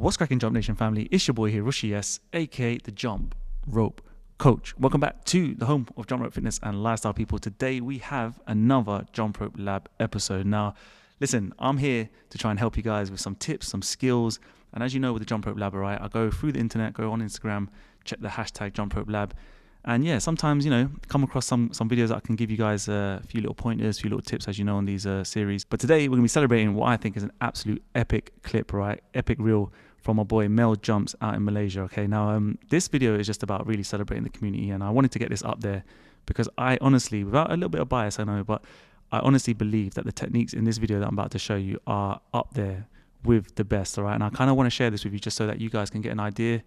What's cracking, Jump Nation family? It's your boy here, Rushy S, aka the Jump Rope Coach. Welcome back to the home of Jump Rope Fitness and Lifestyle people. Today we have another Jump Rope Lab episode. Now, listen, I'm here to try and help you guys with some tips, some skills. And as you know, with the Jump Rope Lab, right, I go through the internet, go on Instagram, check the hashtag Jump Rope Lab. And yeah, sometimes, come across some videos that I can give you guys a few little pointers, a few little tips, as you know, on these series. But today we're going to be celebrating what I think is an absolute epic clip, right? Epic reel from my boy Mel Jumps out in Malaysia. Okay, now this video is just about really celebrating the community, and I wanted to get this up there because I honestly, without a little bit of bias, I know, but I honestly believe that the techniques in this video that I'm about to show you are up there with the best, all right? And I kind of want to share this with you just so that you guys can get an idea,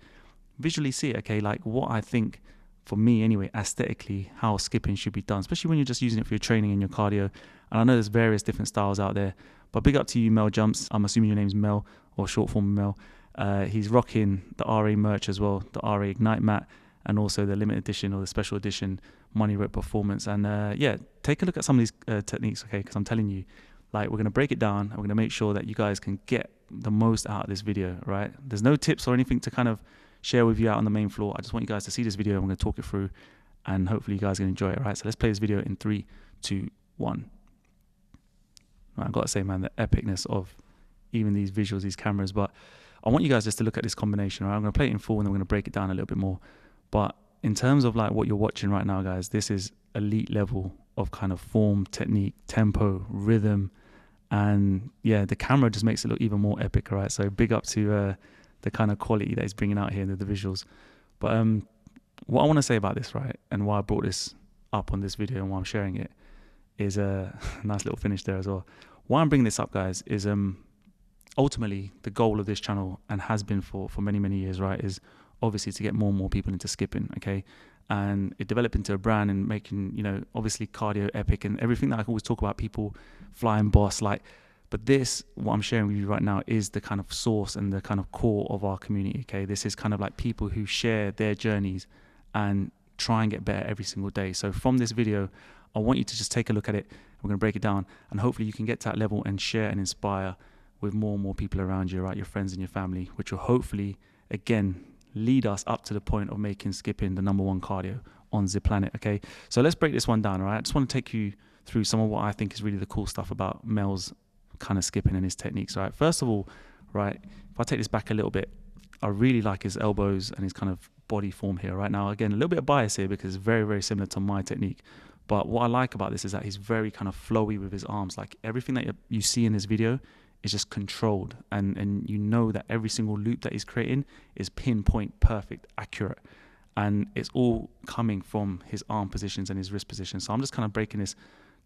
visually see it, okay, like what I think, for me anyway, aesthetically, how skipping should be done, especially when you're just using it for your training and your cardio. And I know there's various different styles out there, but big up to you, Mel Jumps. I'm assuming your name's Mel, or short form Mel. He's rocking the RA merch as well, the RA Ignite mat, and also the limited edition or the special edition Money Rope Performance. And yeah, take a look at some of these techniques, okay, because I'm telling you, like, we're going to break it down, and we're going to make sure that you guys can get the most out of this video, right? There's no tips or anything to kind of share with you out on the main floor. I just want you guys to see this video. I'm going to talk it through, and hopefully you guys can enjoy it. Right, so let's play this video in 3, 2, 1. Right, I've got to say, man, the epicness of even these visuals, these cameras. But I want you guys just to look at this combination. Right, I'm going to play it in full, and then we're going to break it down a little bit more. But in terms of like what you're watching right now, guys, this is elite level of kind of form, technique, tempo, rhythm, and yeah, the camera just makes it look even more epic. Right, so big up to the kind of quality that he's bringing out here in the visuals. But what I want to say about this, right, and why I brought this up on this video and why I'm sharing it, is a nice little finish there as well. Why I'm bringing this up, guys, is ultimately the goal of this channel, and has been for many years, right, is obviously to get more and more people into skipping, okay, and it developed into a brand and making, obviously cardio epic and everything that I always talk about, people flying boss, like. But this, what I'm sharing with you right now, is the kind of source and the kind of core of our community, okay? This is kind of like people who share their journeys and try and get better every single day. So from this video, I want you to just take a look at it. We're going to break it down, and hopefully you can get to that level and share and inspire with more and more people around you, right? Your friends and your family, which will hopefully, again, lead us up to the point of making skipping the #1 cardio on the planet, okay? So let's break this one down, all right? I just want to take you through some of what I think is really the cool stuff about Mel's kind of skipping and his techniques. Right, first of all, right, if I take this back a little bit, I really like his elbows and his kind of body form here. Right now, again, a little bit of bias here because it's very similar to my technique, but what I like about this is that he's very kind of flowy with his arms. Like, everything that you see in this video is just controlled, and you know that every single loop that he's creating is pinpoint, perfect, accurate, and it's all coming from his arm positions and his wrist positions. So I'm just kind of breaking this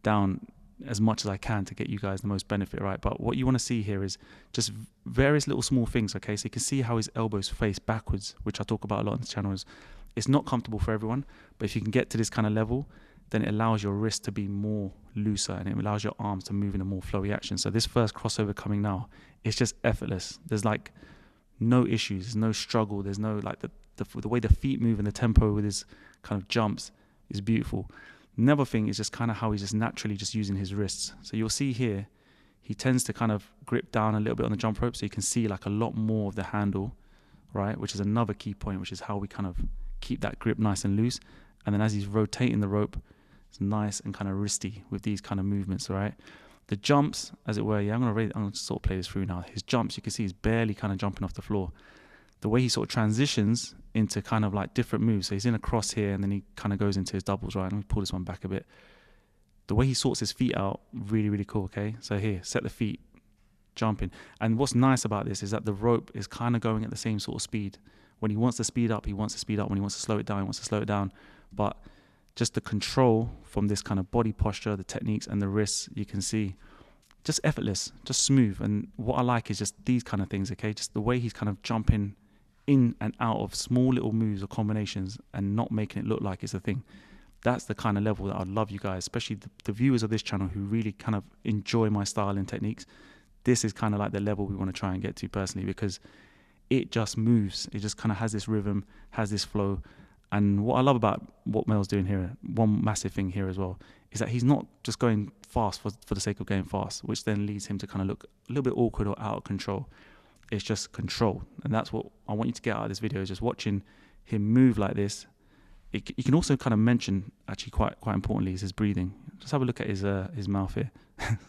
down as much as I can to get you guys the most benefit, right? But what you want to see here is just various little small things, okay? So you can see how his elbows face backwards, which I talk about a lot on this channel. It's not comfortable for everyone, but if you can get to this kind of level, then it allows your wrist to be more looser, and it allows your arms to move in a more flowy action. So this first crossover coming now, it's just effortless. There's like no issues, there's no struggle, there's no like the way the feet move and the tempo with his kind of jumps is beautiful. Another thing is just kind of how he's just naturally just using his wrists. So you'll see here, he tends to kind of grip down a little bit on the jump rope, so you can see like a lot more of the handle, right? Which is another key point, which is how we kind of keep that grip nice and loose. And then as he's rotating the rope, it's nice and kind of wristy with these kind of movements, right? The jumps, as it were, yeah, I'm going to sort of play this through now. His jumps, you can see he's barely kind of jumping off the floor. The way he sort of transitions into kind of like different moves. So he's in a cross here, and then he kind of goes into his doubles, right? Let me pull this one back a bit. The way he sorts his feet out, really cool, okay? So here, set the feet, jumping. And what's nice about this is that the rope is kind of going at the same sort of speed. When he wants to speed up, he wants to speed up. When he wants to slow it down, he wants to slow it down. But just the control from this kind of body posture, the techniques and the wrists, you can see, just effortless, just smooth. And what I like is just these kind of things, okay? Just the way he's kind of jumping in and out of small little moves or combinations and not making it look like it's a thing. That's the kind of level that I'd love you guys, especially the viewers of this channel who really kind of enjoy my style and techniques. This is kind of like the level we want to try and get to personally, because it just moves. It just kind of has this rhythm, has this flow. And what I love about what Mel's doing here, one massive thing here as well, is that he's not just going fast for the sake of going fast, which then leads him to kind of look a little bit awkward or out of control. It's just control. And that's what I want you to get out of this video, is just watching him move like this. You can also kind of mention, actually quite importantly, is his breathing. Just have a look at his mouth here.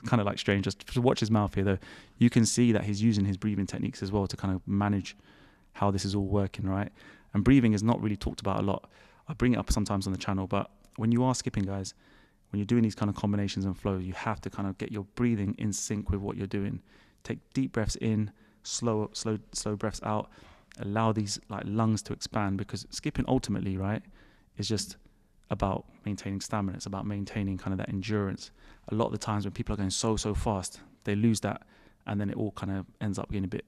Kind of like strange, just to watch his mouth here though. You can see that he's using his breathing techniques as well to kind of manage how this is all working, right? And breathing is not really talked about a lot. I bring it up sometimes on the channel, but when you are skipping, guys, when you're doing these kind of combinations and flows, you have to kind of get your breathing in sync with what you're doing. Take deep breaths in, slow breaths out. Allow these like lungs to expand, because skipping ultimately, right, is just about maintaining stamina. It's about maintaining kind of that endurance. A lot of the times when people are going so fast, they lose that, and then it all kind of ends up getting a bit,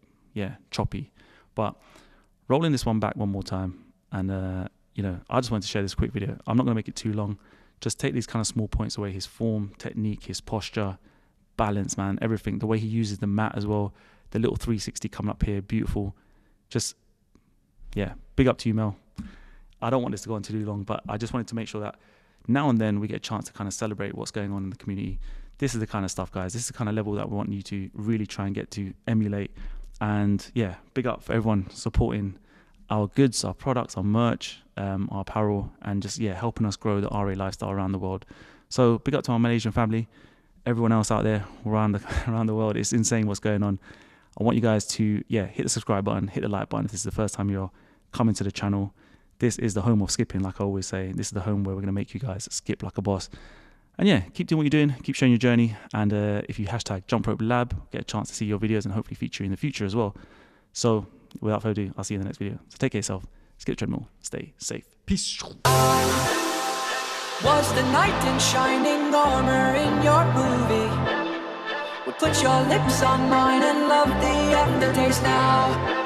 choppy. But rolling this one back one more time, and I just wanted to share this quick video. I'm not going to make it too long. Just take these kind of small points away: his form, technique, his posture, balance, man, everything. The way he uses the mat as well, the little 360 coming up here, beautiful. Just, big up to you, Mel. I don't want this to go on too long, but I just wanted to make sure that now and then we get a chance to kind of celebrate what's going on in the community. This is the kind of stuff, guys. This is the kind of level that we want you to really try and get to, emulate. And big up for everyone supporting our goods, our products, our merch, our apparel, and just, helping us grow the RA lifestyle around the world. So big up to our Malaysian family, everyone else out there around the world. It's insane what's going on. I want you guys to, hit the subscribe button, hit the like button if this is the first time you're coming to the channel. This is the home of skipping, like I always say. This is the home where we're going to make you guys skip like a boss. And keep doing what you're doing, keep showing your journey. And if you hashtag Jump Rope Lab, get a chance to see your videos and hopefully feature in the future as well. So without further ado, I'll see you in the next video. So take care of yourself, skip the treadmill, stay safe. Peace. Was the knight in shining armor in your movie? Would put your lips on mine and love the aftertaste now.